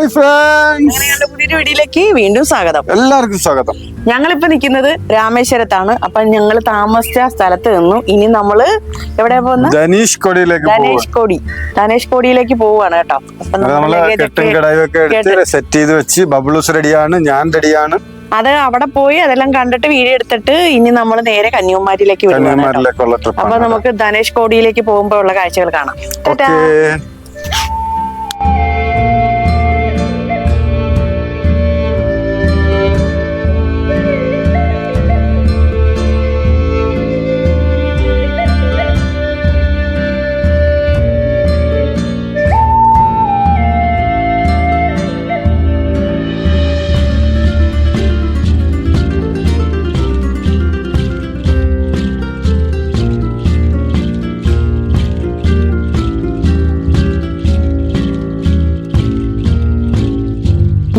Hi friends, ഞങ്ങളുടെ പുതിയൊരു വീഡിയോയിലേക്ക് വീണ്ടും സ്വാഗതം. എല്ലാവർക്കും സ്വാഗതം. ഞങ്ങളിപ്പോ നിൽക്കുന്നത് രാമേശ്വരത്താണ്. അപ്പൊ ഞങ്ങൾ താമസിച്ച സ്ഥലത്ത് നിന്നു ഇനി നമ്മള് എവിടെ പോകുന്ന ധനേഷ് കോടിയിലേക്ക് പോവാണ് കേട്ടോ. അപ്പൊ നമ്മള് കെട്ടും കിടയൊക്കെ എടുത്ത് സെറ്റ് ചെയ്ത് വെച്ച് ബബ്ലൂസ് റെഡിയാണ്, ഞാൻ റെഡിയാണ്. അത് അവിടെ പോയി അതെല്ലാം കണ്ടിട്ട് വീഡിയോ എടുത്തിട്ട് ഇനി നമ്മൾ നേരെ കന്യാകുമാരിയിലേക്ക് വരുവാണ്. അപ്പൊ നമുക്ക് ധനേഷ് കോടിയിലേക്ക് പോകുമ്പോ ഉള്ള കാഴ്ചകൾ കാണാം.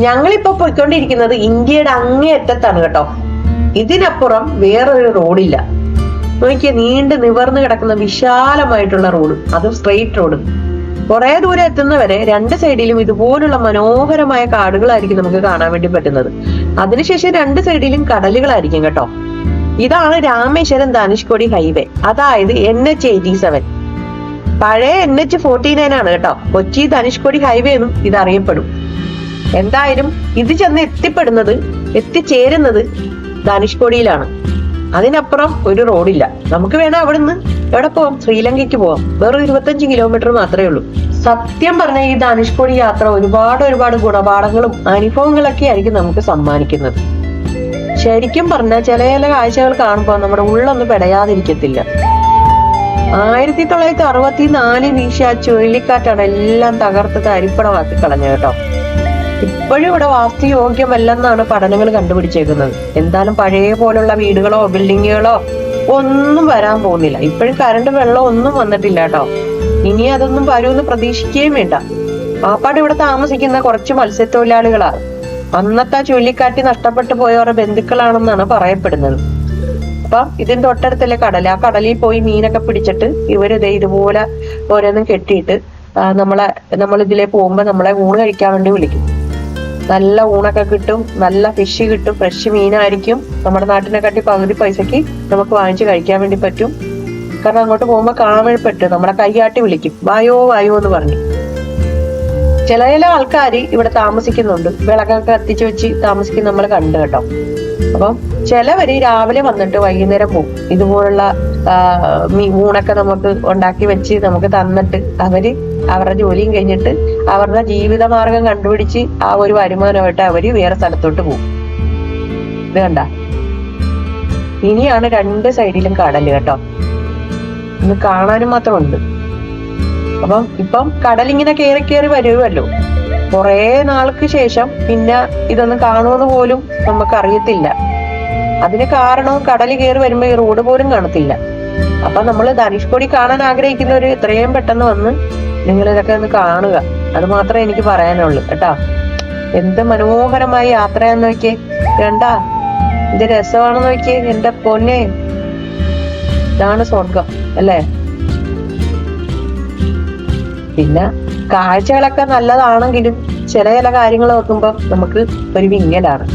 ഞങ്ങളിപ്പോ പോയിക്കൊണ്ടിരിക്കുന്നത് ഇന്ത്യയുടെ അങ്ങേയറ്റത്താണ് കേട്ടോ. ഇതിനപ്പുറം വേറൊരു റോഡില്ല. നോക്കിയ നീണ്ടു നിവർന്നു കിടക്കുന്ന വിശാലമായിട്ടുള്ള റോഡ്, അതും സ്ട്രെയിറ്റ് റോഡ്. കുറെ ദൂരം എത്തുന്നവരെ രണ്ട് സൈഡിലും ഇതുപോലുള്ള മനോഹരമായ കാടുകളായിരിക്കും നമുക്ക് കാണാൻ വേണ്ടി പറ്റുന്നത്. അതിനുശേഷം രണ്ട് സൈഡിലും കടലുകളായിരിക്കും കേട്ടോ. ഇതാണ് രാമേശ്വരം ധനുഷ്കോടി ഹൈവേ, അതായത് NH87. പഴയ NH49 ആണ് കേട്ടോ. കൊച്ചി ധനുഷ്കോടി ഹൈവേ എന്നും ഇത് അറിയപ്പെടും. എന്തായാലും ഇത് ചെന്ന് എത്തിച്ചേരുന്നത് ധനുഷ്കോടിയിലാണ്. അതിനപ്പുറം ഒരു റോഡില്ല. നമുക്ക് വേണം അവിടുന്ന് എവിടെ പോവാം? ശ്രീലങ്കയ്ക്ക് പോവാം. വെറും 25 കിലോമീറ്റർ മാത്രമേ ഉള്ളൂ. സത്യം പറഞ്ഞ ഈ ധനുഷ്കോടി യാത്ര ഒരുപാട് ഗുണപാഠങ്ങളും അനുഭവങ്ങളൊക്കെ ആയിരിക്കും നമുക്ക് സമ്മാനിക്കുന്നത്. ശരിക്കും പറഞ്ഞാൽ ചില കാഴ്ചകൾ കാണുമ്പോൾ നമ്മുടെ ഉള്ളൊന്നും പെടയാതിരിക്കത്തില്ല. 1964 വീശ ചുഴലിക്കാറ്റാണ് എല്ലാം തകർത്ത് തരിപ്പണമാക്കി കളഞ്ഞത് കേട്ടോ. ഇപ്പോഴും ഇവിടെ വാസ്തുയോഗ്യമല്ലെന്നാണ് പഠനങ്ങൾ കണ്ടുപിടിച്ചേക്കുന്നത്. എന്തായാലും പഴയ പോലുള്ള വീടുകളോ ബിൽഡിങ്ങുകളോ ഒന്നും വരാൻ പോകുന്നില്ല. ഇപ്പോഴും കറണ്ട് വെള്ളം ഒന്നും വന്നിട്ടില്ല കേട്ടോ. ഇനി അതൊന്നും വരുമെന്ന് പ്രതീക്ഷിക്കുകയും വേണ്ട. ആപ്പാട് ഇവിടെ താമസിക്കുന്ന കുറച്ച് മത്സ്യത്തൊഴിലാളികളാണ്. അന്നത്തെ ചുഴലിക്കാറ്റ് നഷ്ടപ്പെട്ടു പോയവരുടെ ബന്ധുക്കളാണെന്നാണ് പറയപ്പെടുന്നത്. അപ്പൊ ഇതിന്റെ തൊട്ടടുത്തല്ലേ കടൽ. ആ കടലിൽ പോയി മീനൊക്കെ പിടിച്ചിട്ട് ഇവരിതേ ഇതുപോലെ ഓരോന്നും കെട്ടിയിട്ട് നമ്മളിതിലെ പോകുമ്പോ നമ്മളെ ഊണ് കഴിക്കാൻ വേണ്ടി വിളിക്കും. നല്ല ഊണൊക്കെ കിട്ടും, നല്ല ഫിഷ് കിട്ടും, ഫ്രഷ് മീനായിരിക്കും. നമ്മുടെ നാട്ടിനെക്കാട്ടി പകുതി പൈസക്ക് നമുക്ക് വാങ്ങിച്ച് കഴിക്കാൻ വേണ്ടി പറ്റും. കാരണം അങ്ങോട്ട് പോകുമ്പോ കാമഴപ്പെട്ട് നമ്മളെ കൈയാട്ടി വിളിക്കും, വായോ എന്ന് പറഞ്ഞു. ചില ആൾക്കാര് ഇവിടെ താമസിക്കുന്നുണ്ട്, വിളക്കൊക്കെ കത്തിച്ച് വെച്ച് താമസിക്കുന്ന നമ്മൾ കണ്ടു കേട്ടോ. അപ്പം ചിലവര് രാവിലെ വന്നിട്ട് വൈകുന്നേരം പോകും. ഇതുപോലുള്ള ഊണൊക്കെ നമുക്ക് ഉണ്ടാക്കി വെച്ച് നമുക്ക് തന്നിട്ട് അവരുടെ ജോലിയും കഴിഞ്ഞിട്ട് അവരുടെ ജീവിതമാർഗം കണ്ടുപിടിച്ച് ആ ഒരു വരുമാനമായിട്ട് അവര് വേറെ സ്ഥലത്തോട്ട് പോകും. ഇത് കണ്ട, ഇനിയാണ് രണ്ട് സൈഡിലും കടല് കേട്ടോ. ഇന്ന് കാണാനും മാത്രമുണ്ട്. ഇപ്പം കടലിങ്ങനെ കയറി വരുമല്ലോ. കുറെ നാൾക്ക് ശേഷം പിന്നെ ഇതൊന്നും കാണുമെന്ന് പോലും നമുക്ക് അറിയത്തില്ല. അതിന് കാരണവും കടല് കയറി വരുമ്പോ ഈ റോഡ് പോലും കാണത്തില്ല. അപ്പൊ നമ്മള് ധനുഷ്കോടി കാണാൻ ആഗ്രഹിക്കുന്നവര് എത്രയും പെട്ടെന്ന് വന്ന് നിങ്ങൾ ഇതൊക്കെ ഒന്ന് കാണുക. അത് മാത്രമേ എനിക്ക് പറയാനുള്ളൂ കേട്ടോ. എന്ത് മനോഹരമായ യാത്രയാന്ന് നോക്കിയേ, കണ്ടാ ഇത് രസമാണെന്ന് നോക്കിയേ. എന്റെ പൊന്നെ, ഇതാണ് സ്വർഗം അല്ലേ. പിന്നെ കാഴ്ചകളൊക്കെ നല്ലതാണെങ്കിലും ചില കാര്യങ്ങൾ നോക്കുമ്പോ നമുക്ക് ഒരു വിങ്ങലാണ്.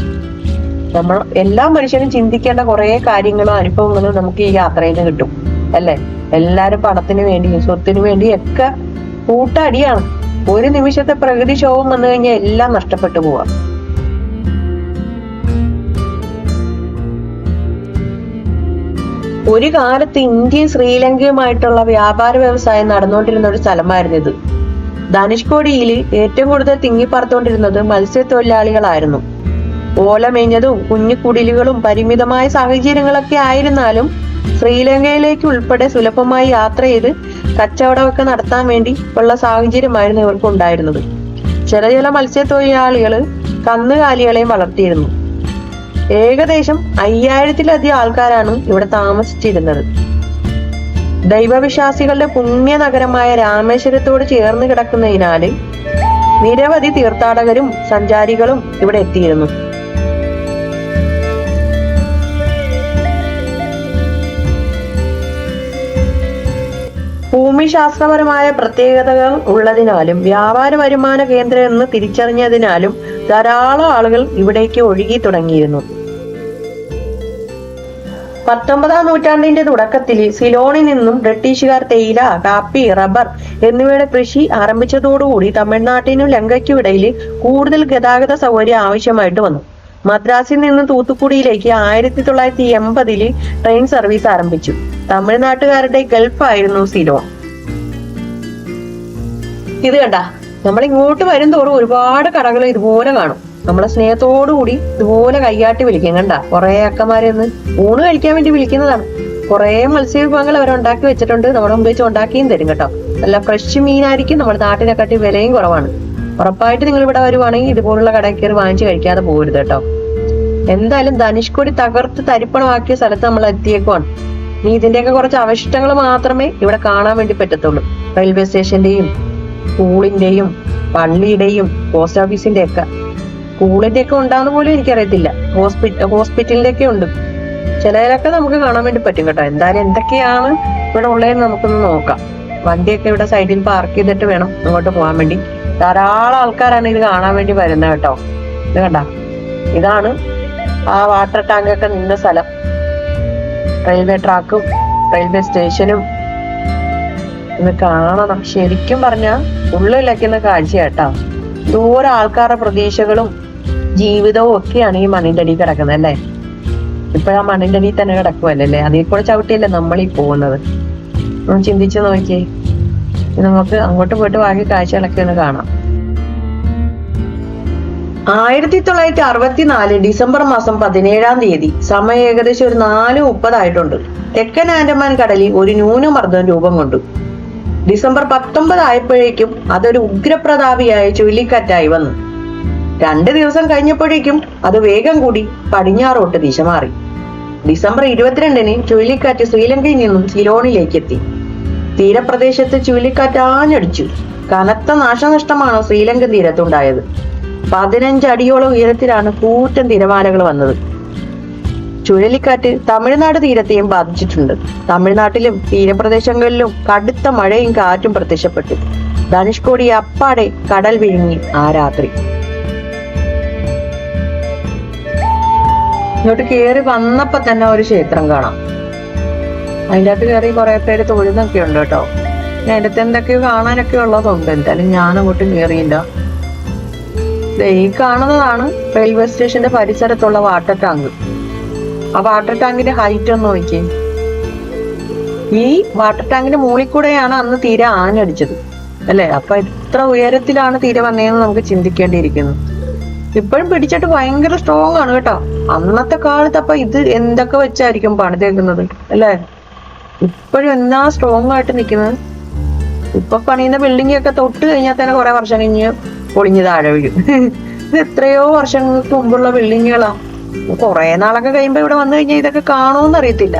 എല്ലാ മനുഷ്യനും ചിന്തിക്കേണ്ട കുറെ കാര്യങ്ങളും അനുഭവങ്ങളും നമുക്ക് ഈ യാത്രയിൽ നിന്ന് കിട്ടും അല്ലേ. എല്ലാരും പണത്തിന് വേണ്ടിയും സ്വത്തിന് വേണ്ടിയും ഒക്കെ കൂട്ടടിയാണ്. ഒരു നിമിഷത്തെ പ്രകൃതിക്ഷോഭം വന്നു കഴിഞ്ഞാൽ എല്ലാം നഷ്ടപ്പെട്ടു പോവാം. ഒരു കാലത്ത് ഇന്ത്യയും ശ്രീലങ്കയുമായിട്ടുള്ള വ്യാപാര വ്യവസായം നടന്നുകൊണ്ടിരുന്ന ഒരു സ്ഥലമായിരുന്നു ഇത്. ധനുഷ്കോടിയിൽ ഏറ്റവും കൂടുതൽ തിങ്ങിപ്പറത്തുകൊണ്ടിരുന്നത് മത്സ്യത്തൊഴിലാളികളായിരുന്നു. ഓലമേഞ്ഞതും കുഞ്ഞു കുടിലുകളും പരിമിതമായ സാഹചര്യങ്ങളൊക്കെ ആയിരുന്നാലും ശ്രീലങ്കയിലേക്ക് ഉൾപ്പെടെ സുലഭമായി യാത്ര ചെയ്ത് കച്ചവടമൊക്കെ നടത്താൻ വേണ്ടി ഉള്ള സാഹചര്യമായിരുന്നു ഇവർക്ക് ഉണ്ടായിരുന്നത്. ചില മത്സ്യത്തൊഴിലാളികൾ കന്നുകാലികളെയും വളർത്തിയിരുന്നു. ഏകദേശം 5000-ലധികം ആൾക്കാരാണ് ഇവിടെ താമസിച്ചിരുന്നത്. ദൈവവിശ്വാസികളുടെ പുണ്യ നഗരമായ രാമേശ്വരത്തോട് ചേർന്ന് കിടക്കുന്നതിനാല് നിരവധി തീർത്ഥാടകരും സഞ്ചാരികളും ഇവിടെ എത്തിയിരുന്നു. ഭൂമിശാസ്ത്രപരമായ പ്രത്യേകതകൾ ഉള്ളതിനാലും വ്യാപാര വരുമാന കേന്ദ്രം എന്ന് തിരിച്ചറിഞ്ഞതിനാലും ധാരാളം ആളുകൾ ഇവിടേക്ക് ഒഴുകി തുടങ്ങിയിരുന്നു. 19-ാം നൂറ്റാണ്ടിന്റെ തുടക്കത്തിൽ സിലോണിൽ നിന്നും ബ്രിട്ടീഷുകാർ തേയില, കാപ്പി, റബ്ബർ എന്നിവയുടെ കൃഷി ആരംഭിച്ചതോടുകൂടി തമിഴ്നാട്ടിനും ലങ്കയ്ക്കും ഇടയിൽ കൂടുതൽ ഗതാഗത സൗകര്യം ആവശ്യമായിട്ട് വന്നു. മദ്രാസിൽ നിന്ന് തൂത്തുക്കുടിയിലേക്ക് 1980 ട്രെയിൻ സർവീസ് ആരംഭിച്ചു. തമിഴ്നാട്ടുകാരുടെ ഗൾഫായിരുന്നു സിലോൺ. ഇത് കണ്ട, നമ്മൾ ഇങ്ങോട്ട് വരും തോറും ഒരുപാട് കടകൾ ഇതുപോലെ കാണും. നമ്മളെ സ്നേഹത്തോടുകൂടി ഇതുപോലെ കൈകാട്ടി വിളിക്കും. കണ്ട, കുറെ അക്കമാരെന്ന് ഊണ് കഴിക്കാൻ വേണ്ടി വിളിക്കുന്നതാണ്. കുറെ മത്സ്യവിഭവങ്ങൾ അവർ ഉണ്ടാക്കി വെച്ചിട്ടുണ്ട്. നമ്മുടെ മുമ്പ് വെച്ച് ഉണ്ടാക്കിയും തരും കേട്ടോ. നല്ല ഫ്രഷ് മീനായിരിക്കും. നമ്മുടെ നാട്ടിനെക്കാട്ടി വിലയും കുറവാണ്. ഉറപ്പായിട്ട് നിങ്ങൾ ഇവിടെ വരുവാണെങ്കിൽ ഇതുപോലുള്ള കടയിൽ കയറി വാങ്ങിച്ച് കഴിക്കാതെ പോകരുത് കേട്ടോ. എന്തായാലും ധനുഷ്കോടി തകർത്ത് തരിപ്പണമാക്കിയ സ്ഥലത്ത് നമ്മൾ എത്തിയേക്കുവാണ്. ഇനി ഇതിന്റെയൊക്കെ കുറച്ച് അവശിഷ്ടങ്ങൾ മാത്രമേ ഇവിടെ കാണാൻ വേണ്ടി പറ്റത്തുള്ളൂ. റെയിൽവേ സ്റ്റേഷന്റെയും സ്കൂളിന്റെയും പള്ളിയുടെയും പോസ്റ്റ് ഓഫീസിന്റെ ഒക്കെ. സ്കൂളിന്റെ ഒക്കെ ഉണ്ടാകുന്ന പോലും എനിക്കറിയത്തില്ല. ഹോസ്പിറ്റലിന്റെ ഒക്കെ ഉണ്ട്. ചിലരൊക്കെ നമുക്ക് കാണാൻ വേണ്ടി പറ്റും കേട്ടോ. എന്തായാലും എന്തൊക്കെയാണ് ഇവിടെ ഉള്ളതെന്ന് നമുക്കൊന്ന് നോക്കാം. വണ്ടിയൊക്കെ ഇവിടെ സൈഡിൽ പാർക്ക് ചെയ്തിട്ട് വേണം അങ്ങോട്ട് പോകാൻ വേണ്ടി. ധാരാളം ആൾക്കാരാണ് ഇത് കാണാൻ വേണ്ടി വരുന്നത് കേട്ടോ. ഇത് കണ്ട, ഇതാണ് ആ വാട്ടർ ടാങ്കൊക്കെ നിന്ന സ്ഥലം. റെയിൽവേ ട്രാക്കും റെയിൽവേ സ്റ്റേഷനും ഇത് കാണണം. ശരിക്കും പറഞ്ഞാൽ ഉള്ളിലക്കുന്ന കാഴ്ച കേട്ടോ. ദൂരെ ആൾക്കാരുടെ പ്രതീക്ഷകളും ജീവിതവും ഒക്കെയാണ് ഈ മണ്ണിന്റെ അടിയിൽ കിടക്കുന്നത് അല്ലേ. ഇപ്പൊ ആ മണ്ണിന്റെ അടിയിൽ തന്നെ കിടക്കുമല്ലേ. അതിൽ കൂടെ ചവിട്ടിയല്ലേ നമ്മളീ പോകുന്നത്. ഒന്ന് ചിന്തിച്ചു നോക്കിയേ. നമുക്ക് അങ്ങോട്ട് പോയിട്ട് ബാക്കി കാഴ്ചകളൊക്കെ ഒന്ന് കാണാം. 1964 ഡിസംബർ മാസം 17-ാം തീയതി സമയം ഏകദേശം ഒരു 4:30 ആയിട്ടുണ്ട്. തെക്കൻ ആൻഡമാൻ കടലിൽ ഒരു ന്യൂനമർദ്ദം രൂപം കൊണ്ടു. ഡിസംബർ 19 ആയപ്പോഴേക്കും അതൊരു ഉഗ്രപ്രതാപിയായ ചുഴലിക്കാറ്റായി വന്നു. 2 ദിവസം കഴിഞ്ഞപ്പോഴേക്കും അത് വേഗം കൂടി പടിഞ്ഞാറോട്ട് ദിശ മാറി. ഡിസംബർ 22-ന് ചുഴലിക്കാറ്റ് ശ്രീലങ്കയിൽ നിന്നും സിലോണിലേക്ക് എത്തി. തീരപ്രദേശത്ത് ചുഴലിക്കാറ്റ് ആഞ്ഞടിച്ചു. കനത്ത നാശനഷ്ടമാണ് ശ്രീലങ്കൻ തീരത്തുണ്ടായത്. 15 അടിയോളം ഉയരത്തിലാണ് കൂറ്റൻ തിരമാലകൾ വന്നത്. ചുഴലിക്കാറ്റ് തമിഴ്നാട് തീരത്തെയും ബാധിച്ചിട്ടുണ്ട്. തമിഴ്നാട്ടിലും തീരപ്രദേശങ്ങളിലും കടുത്ത മഴയും കാറ്റും പ്രത്യക്ഷപ്പെട്ടു. ധനുഷ്കോടി അപ്പാടെ കടൽ വിഴുങ്ങി ആ രാത്രി. ഇങ്ങോട്ട് കയറി വന്നപ്പോ തന്നെ ഒരു ക്ഷേത്രം കാണാം. അതിൻ്റെ അകത്ത് കയറി കുറെ പേര് തൊഴുന്നൊക്കെ ഉണ്ട് കേട്ടോ. അതിൻ്റെ അകത്ത് എന്തൊക്കെയോ കാണാനൊക്കെ ഉള്ളതുണ്ട്. എന്തായാലും ഞാൻ അങ്ങോട്ടും കയറിയില്ല. ഈ കാണുന്നതാണ് റെയിൽവേ സ്റ്റേഷന്റെ പരിസരത്തുള്ള വാട്ടർ ടാങ്ക്. ആ വാട്ടർ ടാങ്കിന്റെ ഹൈറ്റ് ഒന്ന് നോക്കി. ഈ വാട്ടർ ടാങ്കിന്റെ മുകളിൽ കൂടെയാണ് അന്ന് തീരെ ആഞ്ഞടിച്ചത് അല്ലെ. അപ്പൊ എത്ര ഉയരത്തിലാണ് തീരെ വന്നതെന്ന് നമുക്ക് ചിന്തിക്കേണ്ടിയിരിക്കുന്നു. ഇപ്പോഴും പിടിച്ചിട്ട് ഭയങ്കര സ്ട്രോങ് ആണ് കേട്ടോ. അന്നത്തെ കാലത്ത് അപ്പൊ ഇത് എന്തൊക്കെ വെച്ചായിരിക്കും പണിതേക്കുന്നത് അല്ലെ. ഇപ്പോഴും എന്നാ സ്ട്രോങ് ആയിട്ട് നിൽക്കുന്നത്. ഇപ്പൊ പണിയുന്ന ബിൽഡിംഗ് ഒക്കെ തൊട്ട് കഴിഞ്ഞാൽ തന്നെ കുറെ വർഷം കഴിഞ്ഞ് പൊളിഞ്ഞ് താഴെ വീഴും. ഇത് എത്രയോ വർഷങ്ങൾക്ക് മുമ്പുള്ള ബിൽഡിങ്ങുകളാ. കുറെ നാളൊക്കെ കഴിയുമ്പോ ഇവിടെ വന്നു കഴിഞ്ഞാൽ ഇതൊക്കെ കാണുമെന്ന് അറിയത്തില്ല.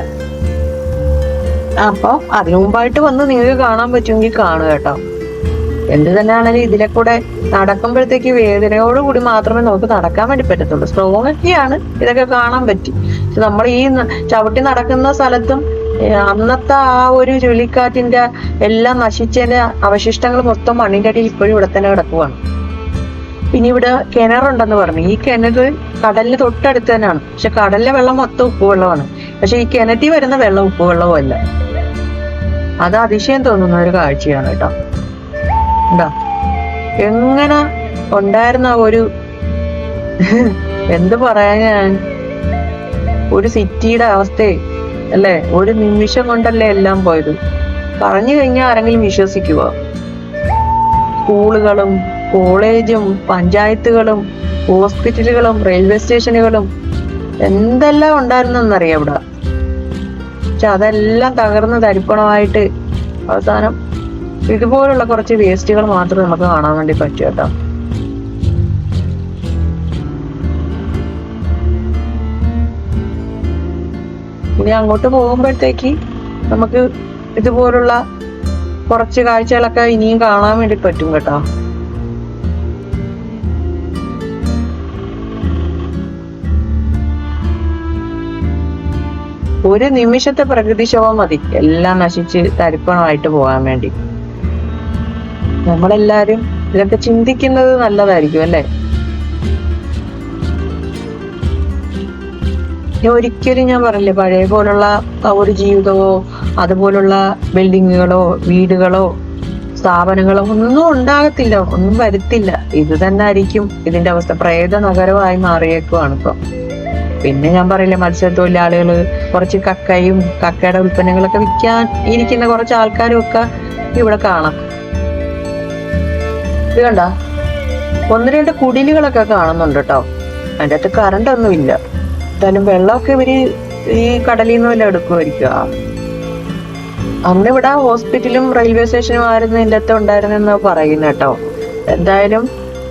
അപ്പൊ അതിനു മുമ്പായിട്ട് വന്ന് നിങ്ങൾക്ക് കാണാൻ പറ്റുമെങ്കിൽ കാണുക കേട്ടോ. എന്ത് തന്നെയാണെങ്കിലും ഇതിലെ കൂടെ നടക്കുമ്പോഴത്തേക്ക് വേദനയോടുകൂടി മാത്രമേ നമുക്ക് നടക്കാൻ വേണ്ടി പറ്റത്തുള്ളൂ. സ്ട്രോങ് ഒക്കെയാണ്, ഇതൊക്കെ കാണാൻ പറ്റി. നമ്മൾ ഈ ചവിട്ടി നടക്കുന്ന സ്ഥലത്തും അന്നത്തെ ആ ഒരു ചുഴലിക്കാറ്റിന്റെ എല്ലാം നശിച്ചതിന്റെ അവശിഷ്ടങ്ങൾ മൊത്തം മണ്ണിന്റെ അടിയിൽ ഇപ്പോഴും ഇവിടെ തന്നെ കിടക്കുവാണ്. പിന്നെ ഇവിടെ കിണറുണ്ടെന്ന് പറഞ്ഞു. ഈ കിണർ കടലിന് തൊട്ടടുത്ത് തന്നെയാണ്. പക്ഷെ കടലിലെ വെള്ളം മൊത്തം ഉപ്പുവെള്ളമാണ്. പക്ഷെ ഈ കിണറ്റിൽ വരുന്ന വെള്ളം ഉപ്പുവെള്ളവും അല്ല. അത് അതിശയം തോന്നുന്ന ഒരു കാഴ്ചയാണ് കേട്ടോ. ഉണ്ടോ എങ്ങനെ ഉണ്ടായിരുന്ന ഒരു എന്ത് പറയാൻ, ഒരു സിറ്റിയുടെ അവസ്ഥയെ അല്ലേ. ഒരു നിമിഷം കൊണ്ടല്ലേ എല്ലാം പോയത്. പറഞ്ഞു കഴിഞ്ഞാൽ ആരെങ്കിലും വിശ്വസിക്കുവോ? സ്കൂളുകളും കോളേജും പഞ്ചായത്തുകളും ഹോസ്പിറ്റലുകളും റെയിൽവേ സ്റ്റേഷനുകളും എന്തെല്ലാം ഉണ്ടായിരുന്നെന്നറിയാം ഇവിടെ. പക്ഷെ അതെല്ലാം തകർന്ന് തരിപ്പണമായിട്ട് അവസാനം ഇതുപോലുള്ള കുറച്ച് വേസ്റ്റുകൾ മാത്രമേ നമുക്ക് കാണാൻ വേണ്ടി പറ്റൂ കേട്ടോ. ഇനി അങ്ങോട്ട് പോകുമ്പോഴത്തേക്ക് നമുക്ക് ഇതുപോലുള്ള കുറച്ച് കാഴ്ചകളൊക്കെ ഇനിയും കാണാൻ വേണ്ടി പറ്റും കേട്ടോ. ഒരു നിമിഷത്തെ പ്രകൃതിക്ഷോഭം മതി എല്ലാം നശിച്ച് തരിപ്പണമായിട്ട് പോകാൻ വേണ്ടി. നമ്മളെല്ലാരും ഇതൊക്കെ ചിന്തിക്കുന്നത് നല്ലതായിരിക്കും അല്ലേ? ഒരിക്കലും ഞാൻ പറഞ്ഞില്ലേ, പഴയ പോലുള്ള ഒരു ജീവിതമോ അതുപോലുള്ള ബിൽഡിങ്ങുകളോ വീടുകളോ സ്ഥാപനങ്ങളോ ഒന്നും ഉണ്ടാകത്തില്ല, ഒന്നും വരുത്തില്ല. ഇത് തന്നെ ആയിരിക്കും ഇതിന്റെ അവസ്ഥ. പ്രേത നഗരമായി മാറിയേക്കുവാണ് ഇപ്പൊ. പിന്നെ ഞാൻ പറയില്ലേ, മത്സ്യത്തൊഴിലാളികള് കുറച്ച് കക്കയും കക്കയുടെ ഉൽപ്പന്നങ്ങളൊക്കെ വിൽക്കാൻ ഇരിക്കുന്ന കുറച്ച് ആൾക്കാരും ഒക്കെ ഇവിടെ കാണാം. ഇത് കണ്ട 1-2 കുടിലുകളൊക്കെ കാണുന്നുണ്ട് കേട്ടോ. അതിൻ്റെ അകത്ത് കറണ്ട് ഒന്നും ഇല്ല. എന്തായാലും വെള്ളമൊക്കെ ഇവര് ഈ കടലിൽ നിന്ന് വല്ല എടുക്കുമായിരിക്കും. അന്ന് ഇവിടെ ഹോസ്പിറ്റലും റെയിൽവേ സ്റ്റേഷനും ആയിരുന്നു ഇതിൻ്റെ അകത്ത് ഉണ്ടായിരുന്നെന്ന് പറയുന്നു കേട്ടോ. എന്തായാലും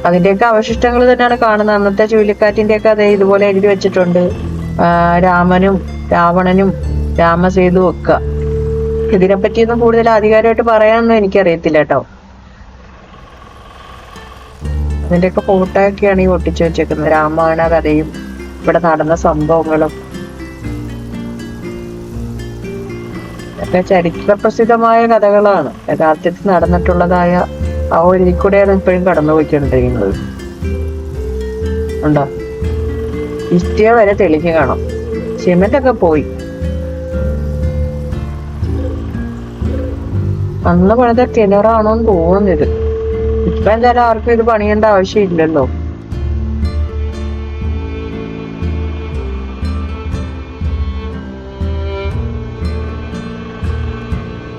അതിന്റെയൊക്കെ അവശിഷ്ടങ്ങൾ തന്നെയാണ് കാണുന്നത്. അന്നത്തെ ചുഴലിക്കാറ്റിന്റെ ഒക്കെ അതേ ഇതുപോലെ എഴുതി വെച്ചിട്ടുണ്ട്. രാമനും രാവണനും രാമസേതു ഒക്കെ. ഇതിനെപ്പറ്റിയൊന്നും കൂടുതൽ ആധികാരികമായിട്ട് പറയാനൊന്നും എനിക്കറിയത്തില്ല കേട്ടോ. അതിന്റെയൊക്കെ ഫോട്ടോ ഒക്കെയാണ് ഈ ഒട്ടിച്ചു വെച്ചേക്കുന്നത്. രാമായണ കഥയും ഇവിടെ നടന്ന സംഭവങ്ങളും ഒക്കെ ചരിത്ര പ്രസിദ്ധമായ കഥകളാണ്. യഥാർത്ഥത്തിൽ നടന്നിട്ടുള്ളതായ ആ ഒരു കൂടെയാണ് ഇപ്പോഴും കടന്നു പോയിക്കൊണ്ടിരിക്കുന്നത്. ഉണ്ടോ? ഇഷ്ടിക വരെ തെളിഞ്ഞു കാണാം. സിമെന്റ് ഒക്കെ പോയി. അന്ന് പണിത കിണറാണോന്ന് തോന്നുന്നത്. ഇപ്പൊ എന്തായാലും ആർക്കും ഇത് പണിയേണ്ട ആവശ്യമില്ലല്ലോ.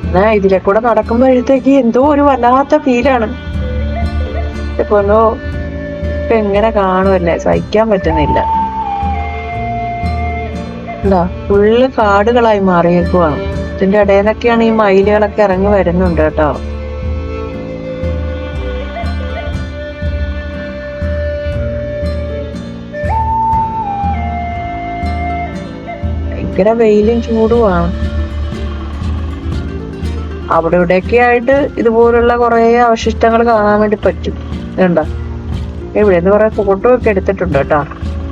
എന്നാ ഇതിലെ കൂടെ നടക്കുമ്പോഴത്തേക്ക് എന്തോ ഒരു വല്ലാത്ത ഫീലാണ്. ഇപ്പൊ എങ്ങനെ കാണുമല്ലേ, സഹിക്കാൻ പറ്റുന്നില്ല. എന്താ ഫുള്ള് കാടുകളായി മാറിയേക്കുവാണ്. ഇതിന്റെ ഇടയിൽ നിന്നൊക്കെയാണ് ഈ മയിലുകളൊക്കെ ഇറങ്ങി വരുന്നുണ്ട് കേട്ടോ. ഭയങ്കര വെയിലും ചൂടുമാണ്. അവിടെ ഇവിടെയൊക്കെ ആയിട്ട് ഇതുപോലുള്ള കുറെ അവശിഷ്ടങ്ങൾ കാണാൻ വേണ്ടി പറ്റും. ഇതുണ്ടോ? ഇവിടെ നിന്ന് കുറെ ഫോട്ടോ ഒക്കെ എടുത്തിട്ടുണ്ട് കേട്ടോ.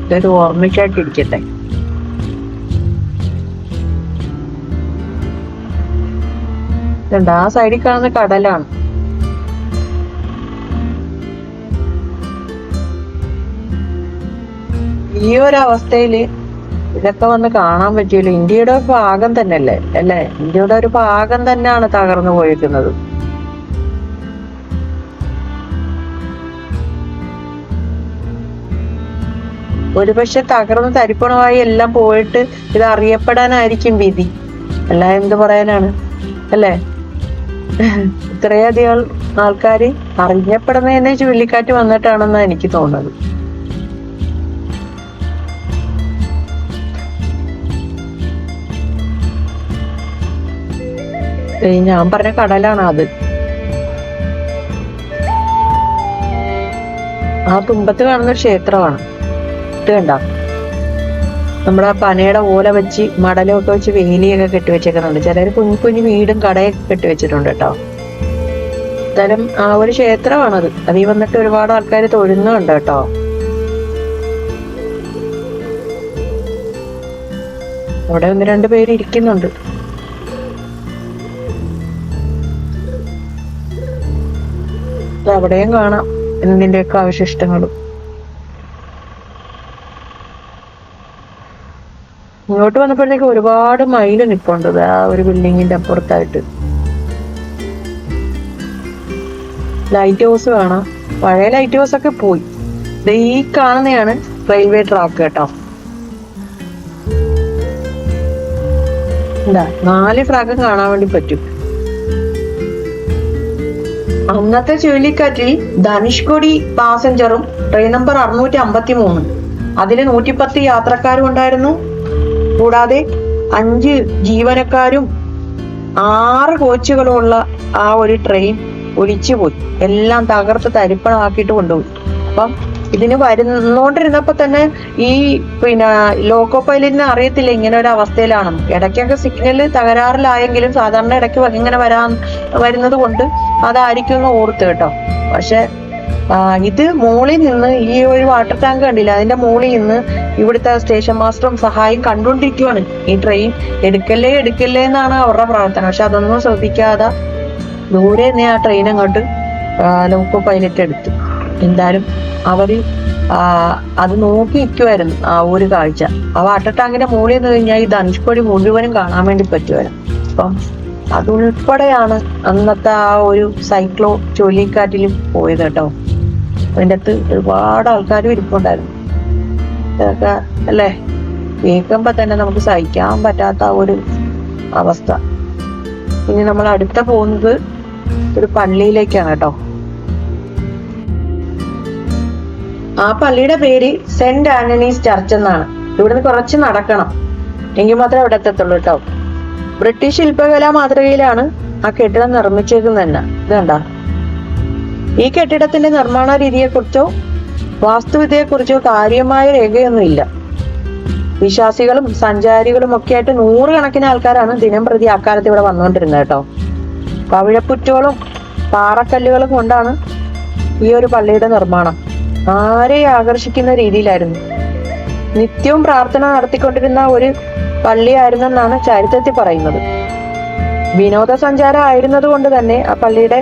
ഇതൊരു ഓർമ്മയ്ക്കായിട്ട് ഇരിക്കട്ടെ. ഇതുണ്ട്, ആ സൈഡിൽ കാണുന്ന കടലാണ്. ഈ ഒരു അവസ്ഥയില് ഇതൊക്കെ വന്ന് കാണാൻ പറ്റിയല്ലോ. ഇന്ത്യയുടെ ഒരു ഭാഗം തന്നെയല്ലേ അല്ലേ? ഇന്ത്യയുടെ ഒരു ഭാഗം തന്നെയാണ് തകർന്നു പോയിരിക്കുന്നത്. ഒരുപക്ഷെ തകർന്ന് തരിപ്പണമായി എല്ലാം പോയിട്ട് ഇത് അറിയപ്പെടാനായിരിക്കും വിധി. അല്ല എന്ത് പറയാനാണ് അല്ലേ? ഇത്രയധികം ആൾക്കാര് അറിയപ്പെടുന്നതന്നെ ചുഴലിക്കാറ്റ് വന്നിട്ടാണെന്നാണ് എനിക്ക് തോന്നുന്നത്. ഞാൻ പറഞ്ഞ കടലാണ് അത്. ആ തുമ്പത്ത് കാണുന്ന ക്ഷേത്രമാണ്. ഇത് കണ്ട, നമ്മുടെ ആ പനയുടെ ഓല വെച്ച് മടലൊക്കെ വെച്ച് വേലിയൊക്കെ കെട്ടിവെച്ചേക്കുന്നുണ്ട്. ചിലര് കുഞ്ഞു കുഞ്ഞു വീടും കടയൊക്കെ കെട്ടിവെച്ചിട്ടുണ്ട് കേട്ടോ. എന്തായാലും ആ ഒരു ക്ഷേത്രമാണത്. അതിൽ വന്നിട്ട് ഒരുപാട് ആൾക്കാർ തൊഴുന്നുണ്ട് കേട്ടോ. അവിടെ 1-2 പേര് ഇരിക്കുന്നുണ്ട്. അവിടെയും കാണാം എന്തിന്റെയൊക്കെ അവശിഷ്ടങ്ങളും. ഇങ്ങോട്ട് വന്നപ്പോഴത്തേക്ക് ഒരുപാട് മയിൽ നിപ്പുണ്ട് ആ ഒരു ബിൽഡിങ്ങിന്റെ അപ്പുറത്തായിട്ട്. ലൈറ്റ് ഹൗസ് കാണാം. പഴയ ലൈറ്റ് ഹൗസ് ഒക്കെ പോയി. ഈ കാണുന്നതാണ് റെയിൽവേ ട്രാക്ക് കേട്ടോ. എന്താ 4 ട്രാക്കും കാണാൻ വേണ്ടി പറ്റും. അന്നത്തെ ചുഴലിക്കാറ്റിൽ ധനുഷ്കോടി പാസഞ്ചറും ട്രെയിൻ നമ്പർ 653 അതില് 110 യാത്രക്കാരും ഉണ്ടായിരുന്നു. കൂടാതെ 5 ജീവനക്കാരും 6 കോച്ചുകളും ഉള്ള ആ ഒരു ട്രെയിൻ ഒലിച്ചുപോയി. എല്ലാം തകർത്ത് തരിപ്പണമാക്കിയിട്ട് കൊണ്ടുപോയി. അപ്പം ഇതിന് വരുന്നോണ്ടിരുന്നപ്പോ തന്നെ ഈ ലോക്കോ പൈലറ്റിനെ അറിയത്തില്ല ഇങ്ങനെ ഒരു അവസ്ഥയിലാണെന്ന്. ഇടയ്ക്കൊക്കെ സിഗ്നൽ തകരാറിലായെങ്കിലും സാധാരണ ഇടയ്ക്ക് ഇങ്ങനെ വരുന്നത് കൊണ്ട് അതായിരിക്കും എന്ന് ഓർത്ത് കേട്ടോ. പക്ഷെ ഇത് മുകളിൽ നിന്ന് ഈ ഒരു വാട്ടർ ടാങ്ക് കണ്ടില്ല, അതിന്റെ മുകളിൽ നിന്ന് ഇവിടുത്തെ സ്റ്റേഷൻ മാസ്റ്ററും സഹായം കണ്ടുകൊണ്ടിരിക്കുവാണ്. ഈ ട്രെയിൻ എടുക്കല്ലേ എടുക്കല്ലേ എന്നാണ് അവരുടെ പ്രാർത്ഥന. പക്ഷെ അതൊന്നും ശ്രദ്ധിക്കാതെ ദൂരെ നിന്ന് ആ ട്രെയിൻ അങ്ങോട്ട് ലോക്കോ പൈലറ്റ് എടുത്തു. എന്തായാലും അവര് അത് നോക്കി നിൽക്കുമായിരുന്നു ആ ഒരു കാഴ്ച. ആ വാട്ടർ ടാങ്കിന്റെ മുകളിൽ നിന്ന് കഴിഞ്ഞാൽ ഈ ധനുഷ്കോടി മുഴുവനും കാണാൻ വേണ്ടി പറ്റുമായിരുന്നു. അപ്പം അതുൾപ്പെടെയാണ് അന്നത്തെ ആ ഒരു സൈക്ലോൺ ചുഴലിക്കാറ്റിലും പോയത് കേട്ടോ. അതിൻ്റെ അകത്ത് ഒരുപാട് ആൾക്കാരും ഇരിപ്പുണ്ടായിരുന്നു. ഇതൊക്കെ അല്ലേ കേൾക്കുമ്പോ തന്നെ നമുക്ക് സഹിക്കാൻ പറ്റാത്ത ഒരു അവസ്ഥ. ഇനി നമ്മൾ അടുത്ത പോകുന്നത് ഒരു പള്ളിയിലേക്കാണ് കേട്ടോ. ആ പള്ളിയുടെ പേര് സെന്റ് ആന്റണീസ് ചർച്ച് എന്നാണ്. ഇവിടുന്ന് കുറച്ച് നടക്കണം എങ്കിൽ മാത്രമേ അവിടെ എത്തത്തുള്ളൂ കേട്ടോ. ബ്രിട്ടീഷ് ശില്പകലാ മാതൃകയിലാണ് ആ കെട്ടിടം നിർമ്മിച്ചേക്കുന്നത് തന്നെ. ഇത് കണ്ട, ഈ കെട്ടിടത്തിന്റെ നിർമ്മാണ രീതിയെക്കുറിച്ചോ വാസ്തുവിദ്യയെക്കുറിച്ചോ കാര്യമായ രേഖയൊന്നുമില്ല. വിശ്വാസികളും സഞ്ചാരികളും ഒക്കെ ആയിട്ട് 100 കണക്കിന് ആൾക്കാരാണ് ദിനം പ്രതി അക്കാലത്ത് ഇവിടെ വന്നുകൊണ്ടിരുന്നത് കേട്ടോ. പവിഴപ്പുറ്റുകളും പാറക്കല്ലുകളും കൊണ്ടാണ് ഈ ഒരു പള്ളിയുടെ നിർമ്മാണം. ആരെയും ആകർഷിക്കുന്ന രീതിയിലായിരുന്നു. നിത്യവും പ്രാർത്ഥന നടത്തിക്കൊണ്ടിരുന്ന ഒരു പള്ളിയായിരുന്നെന്നാണ് ചരിത്രത്തിൽ പറയുന്നത്. വിനോദസഞ്ചാരം ആയിരുന്നത് കൊണ്ട് തന്നെ ആ പള്ളിയുടെ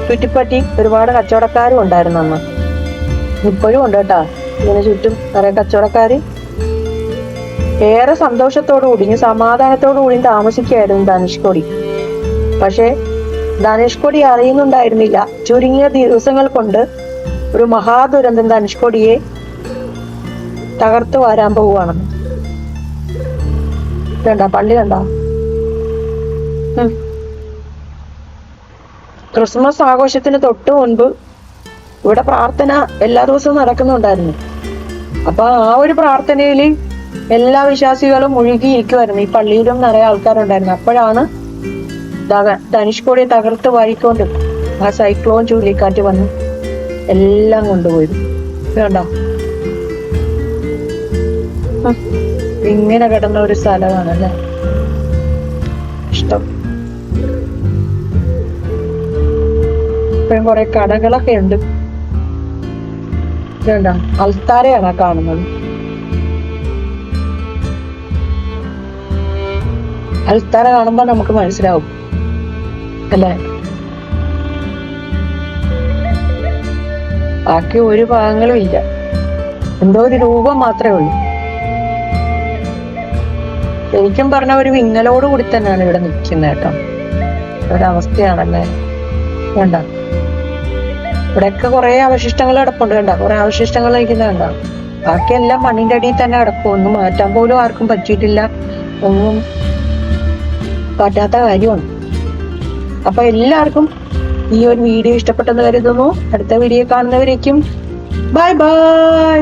ചുറ്റിപ്പറ്റി ഒരുപാട് കച്ചവടക്കാരും ഉണ്ടായിരുന്നു അന്ന്. ഇപ്പോഴും ഉണ്ട് കേട്ടാ, ഇതിന് ചുറ്റും നിറയെ കച്ചവടക്കാര്. ഏറെ സന്തോഷത്തോടുകൂടി സമാധാനത്തോടുകൂടിയും താമസിക്കുകയായിരുന്നു ധനുഷ്കോടി. പക്ഷെ ധനുഷ്കോടി അറിയുന്നുണ്ടായിരുന്നില്ല ചുരുങ്ങിയ ദിവസങ്ങൾ കൊണ്ട് ഒരു മഹാദുരന്തം ധനുഷ്കോടിയെ തകർത്തു വരാൻ പോവുകയാണെന്ന്. കണ്ട പള്ളി കണ്ട. ക്രിസ്മസ് ആഘോഷത്തിന് തൊട്ട് മുൻപ് ഇവിടെ പ്രാർത്ഥന എല്ലാ ദിവസവും നടക്കുന്നുണ്ടായിരുന്നു. അപ്പൊ ആ ഒരു പ്രാർത്ഥനയില് എല്ലാ വിശ്വാസികളും മുഴുകിയിരിക്കുമായിരുന്നു. ഈ പള്ളിയിലും നിറയെ ആൾക്കാരുണ്ടായിരുന്നു. അപ്പോഴാണ് ധനുഷ്കോടിയെ തകർത്ത് വാഴിക്കൊണ്ട് ആ സൈക്ലോൺ ചുഴലിക്കാറ്റ് വന്ന് എല്ലാം കൊണ്ടുപോയത്. കണ്ടോ, ഇങ്ങനെ കിടന്ന ഒരു സ്ഥലമാണല്ലേ. ഇഷ്ടം. ഇപ്പോഴും കുറെ കടകളൊക്കെ ഉണ്ട്. ഇതുണ്ടോ, അൽത്താരയാണ് കാണുന്നത്. അൽത്താര കാണുമ്പോ നമുക്ക് മനസ്സിലാവും അല്ലേ. ബാക്കി ഒരു ഭാഗങ്ങളും ഇല്ല, എന്തോ ഒരു രൂപം മാത്രമേ ഉള്ളൂ. ശരിക്കും പറഞ്ഞ ഒരു വിങ്ങലോട് കൂടി തന്നെയാണ് ഇവിടെ നിൽക്കുന്നത് കേട്ടോ. ഒരവസ്ഥയാണല്ലേ. വേണ്ട, ഇവിടെയൊക്കെ കുറെ അവശിഷ്ടങ്ങൾ കിടപ്പുണ്ട്. കണ്ട, കുറെ അവശിഷ്ടങ്ങൾ കഴിക്കുന്നത് കണ്ട. ബാക്കിയെല്ലാം മണ്ണിന്റെ അടിയിൽ തന്നെ കിടക്കും. ഒന്നും മാറ്റാൻ പോലും ആർക്കും പറ്റിയിട്ടില്ല. ഒന്നും പറ്റാത്ത കാര്യമാണ്. അപ്പൊ എല്ലാവർക്കും ഈ ഒരു വീഡിയോ ഇഷ്ടപ്പെട്ടെന്ന് കരുതുന്നു. അടുത്ത വീഡിയോ കാണുന്നവരേക്കും ബൈ ബൈ.